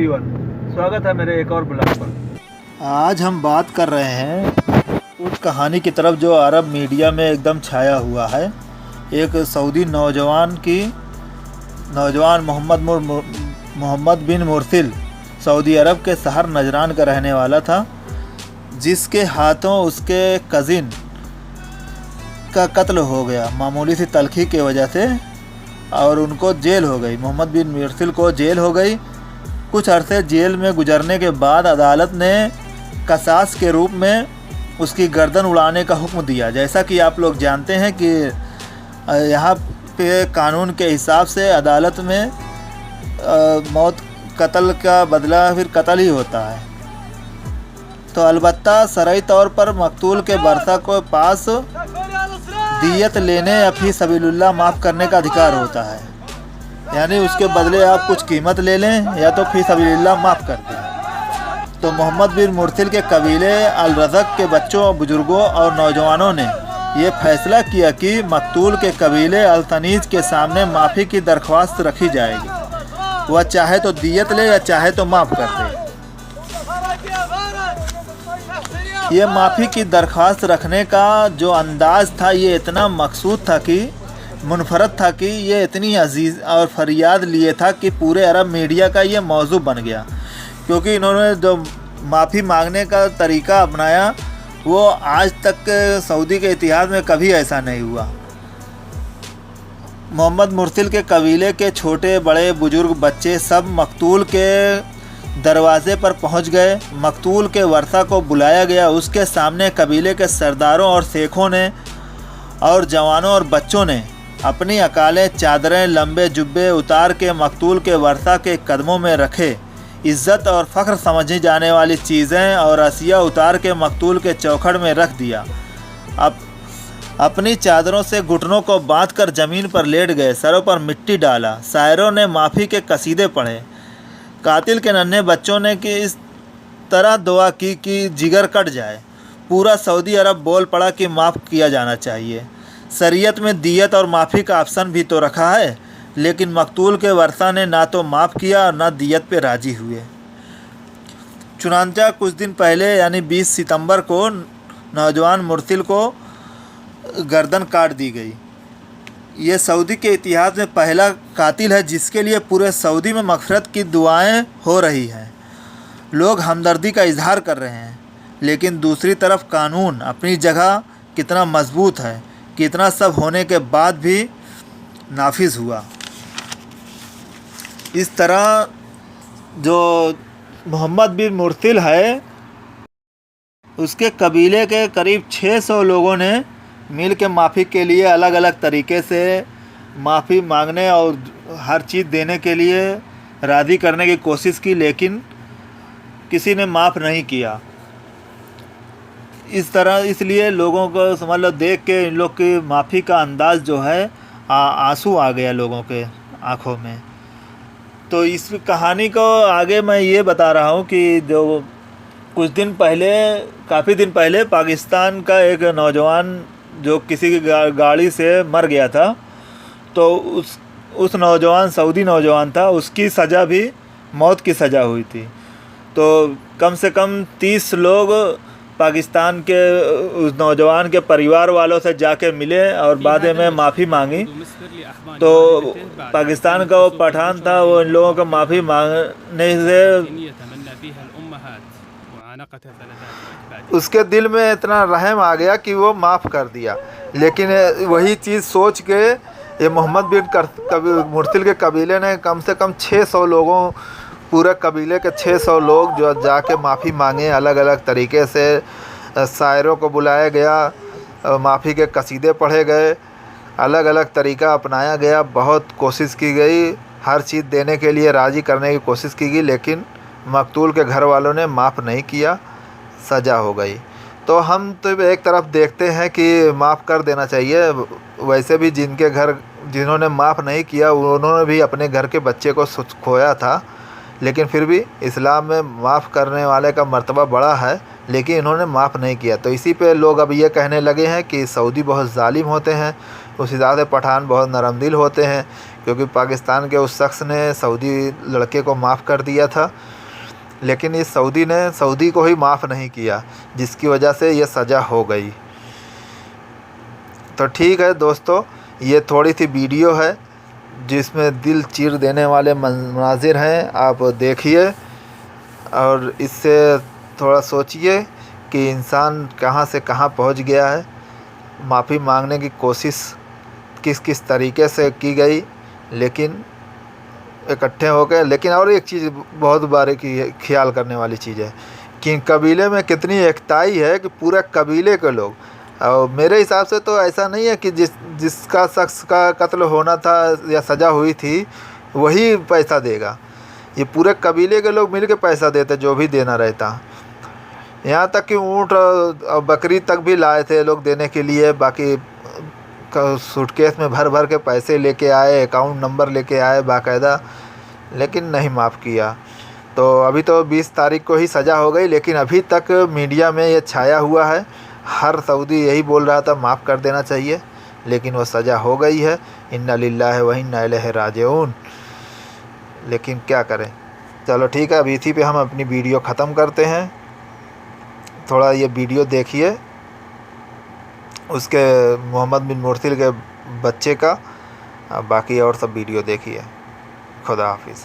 Everyone, स्वागत है मेरे एक और ब्लॉग पर। आज हम बात कर रहे हैं उस कहानी की तरफ जो अरब मीडिया में एकदम छाया हुआ है। एक सऊदी नौजवान मोहम्मद बिन मुरसिल सऊदी अरब के शहर नजरान का रहने वाला था, जिसके हाथों उसके कज़िन का कत्ल हो गया मामूली सी तलखी की वजह से, और उनको जेल हो गई। मोहम्मद बिन मुरसिल को जेल हो गई। कुछ अरसे जेल में गुजरने के बाद अदालत ने कसास के रूप में उसकी गर्दन उड़ाने का हुक्म दिया। जैसा कि आप लोग जानते हैं कि यहाँ पे कानून के हिसाब से अदालत में मौत कत्ल का बदला फिर कत्ल ही होता है। तो अलबत्ता शरई तौर पर मकतूल के वर्सा को पास दियत लेने या फी सबीलुल्लाह माफ़ करने का अधिकार होता है, यानी उसके बदले आप कुछ कीमत ले लें या तो फी सबीलुल्लाह माफ़ कर दें। तो मोहम्मद बिन मुरसिल के कबीले अल रज़क के बच्चों, बुजुर्गों और नौजवानों ने ये फैसला किया कि मकतूल के कबीले अल तनीज के सामने माफ़ी की दरख्वास्त रखी जाएगी। वह चाहे तो दियत ले या चाहे तो माफ़ कर दे। ये माफ़ी की दरख्वास्त रखने का जो अंदाज़ था ये इतना मकसूद था कि मुनफरद था कि ये इतनी अजीज़ और फरियाद लिए था कि पूरे अरब मीडिया का ये मौजू बन गया, क्योंकि इन्होंने जो माफ़ी मांगने का तरीका अपनाया वो आज तक सऊदी के इतिहास में कभी ऐसा नहीं हुआ। मोहम्मद मुरसिल के कबीले के छोटे बड़े बुजुर्ग बच्चे सब मकतूल के दरवाज़े पर पहुंच गए। मकतूल के वर्सा को बुलाया गया। उसके सामने कबीले के सरदारों और शेखों ने और जवानों और बच्चों ने अपनी अकाले चादरें, लंबे जुब्बे उतार के मकतूल के वर्सा के कदमों में रखे। इज़्ज़त और फ़ख्र समझी जाने वाली चीज़ें और असिया उतार के मकतूल के चौखट में रख दिया। अब अपनी चादरों से घुटनों को बांधकर ज़मीन पर लेट गए। सरों पर मिट्टी डाला। शायरों ने माफ़ी के कसीदे पढ़े। कातिल के नन्हे बच्चों ने कि इस तरह दुआ की कि जिगर कट जाए। पूरा सऊदी अरब बोल पड़ा कि माफ़ किया जाना चाहिए। शरीयत में दियत और माफ़ी का ऑप्शन भी तो रखा है, लेकिन मकतूल के वर्सा ने ना तो माफ़ किया और ना दियत पे राज़ी हुए। चुनांचा कुछ दिन पहले यानी 20 सितंबर को नौजवान मुरसिल को गर्दन काट दी गई। ये सऊदी के इतिहास में पहला कातिल है जिसके लिए पूरे सऊदी में मग़फ़िरत की दुआएं हो रही हैं। लोग हमदर्दी का इजहार कर रहे हैं, लेकिन दूसरी तरफ कानून अपनी जगह कितना मजबूत है, कितना सब होने के बाद भी नाफिज हुआ। इस तरह जो मोहम्मद बिन मुरसिल है, उसके कबीले के करीब 600 लोगों ने मिल के माफ़ी के लिए अलग अलग तरीके से माफ़ी मांगने और हर चीज़ देने के लिए राज़ी करने की कोशिश की, लेकिन किसी ने माफ़ नहीं किया। इस तरह इसलिए लोगों को समझ लो देख के इन लोग की माफ़ी का अंदाज़ जो है आंसू आ गया लोगों के आँखों में। तो इस कहानी को आगे मैं ये बता रहा हूँ कि जो कुछ दिन पहले, काफ़ी दिन पहले पाकिस्तान का एक नौजवान जो किसी की गाड़ी से मर गया था, तो उस नौजवान सऊदी नौजवान था, उसकी सज़ा भी मौत की सज़ा हुई थी। तो कम से कम 30 लोग पाकिस्तान के उस नौजवान के परिवार वालों से जाके मिले और बाद में माफ़ी मांगी। तो पाकिस्तान का वो पठान था, वो इन लोगों को माफ़ी मांगने से उसके दिल में इतना रहम आ गया कि वो माफ़ कर दिया। लेकिन वही चीज़ सोच के ये मोहम्मद बिन मुरसिल के कबीले ने कम से कम 600 लोगों, पूरे कबीले के 600 लोग जो जाके माफ़ी मांगे। अलग अलग तरीके से शायरों को बुलाया गया, माफ़ी के कसीदे पढ़े गए, अलग अलग तरीका अपनाया गया, बहुत कोशिश की गई, हर चीज़ देने के लिए राज़ी करने की कोशिश की गई, लेकिन मकतूल के घर वालों ने माफ़ नहीं किया, सज़ा हो गई। तो हम तो एक तरफ देखते हैं कि माफ़ कर देना चाहिए। वैसे भी जिन्होंने माफ़ नहीं किया उन्होंने भी अपने घर के बच्चे को खोया था, लेकिन फिर भी इस्लाम में माफ़ करने वाले का मर्तबा बड़ा है, लेकिन इन्होंने माफ़ नहीं किया। तो इसी पे लोग अब ये कहने लगे हैं कि सऊदी बहुत ज़ालिम होते हैं, उस हिसाब से पठान बहुत नरम दिल होते हैं, क्योंकि पाकिस्तान के उस शख्स ने सऊदी लड़के को माफ़ कर दिया था, लेकिन इस सऊदी ने सऊदी को ही माफ़ नहीं किया, जिसकी वजह से ये सज़ा हो गई। तो ठीक है दोस्तों, ये थोड़ी सी वीडियो है जिसमें दिल चीर देने वाले मनाजिर हैं, आप देखिए और इससे थोड़ा सोचिए कि इंसान कहाँ से कहाँ पहुँच गया है। माफ़ी मांगने की कोशिश किस किस तरीके से की गई, लेकिन इकट्ठे हो गए। लेकिन और एक चीज़ बहुत बारीकी ख्याल करने वाली चीज़ है कि कबीले में कितनी एकताई है कि पूरे कबीले के लोग, और मेरे हिसाब से तो ऐसा नहीं है कि जिसका शख्स का कत्ल होना था या सज़ा हुई थी वही पैसा देगा। ये पूरे कबीले के लोग मिलके पैसा देते, जो भी देना रहता। यहाँ तक कि ऊँट और बकरी तक भी लाए थे लोग देने के लिए। बाकी सूटकेस में भर भर के पैसे लेके आए, अकाउंट नंबर लेके आए बाकायदा, लेकिन नहीं माफ़ किया। तो अभी तो 20 तारीख को ही सज़ा हो गई, लेकिन अभी तक मीडिया में ये छाया हुआ है। हर सऊदी यही बोल रहा था माफ़ कर देना चाहिए, लेकिन वो सज़ा हो गई है। इन्ना लिल्लाहि व इन्ना इलैहि राजिऊन। लेकिन क्या करें, चलो ठीक है, अब इसी पे हम अपनी वीडियो ख़त्म करते हैं। थोड़ा ये वीडियो देखिए उसके मोहम्मद बिन मुर्सिल के बच्चे का, बाकी और सब वीडियो देखिए। खुदा हाफिज़।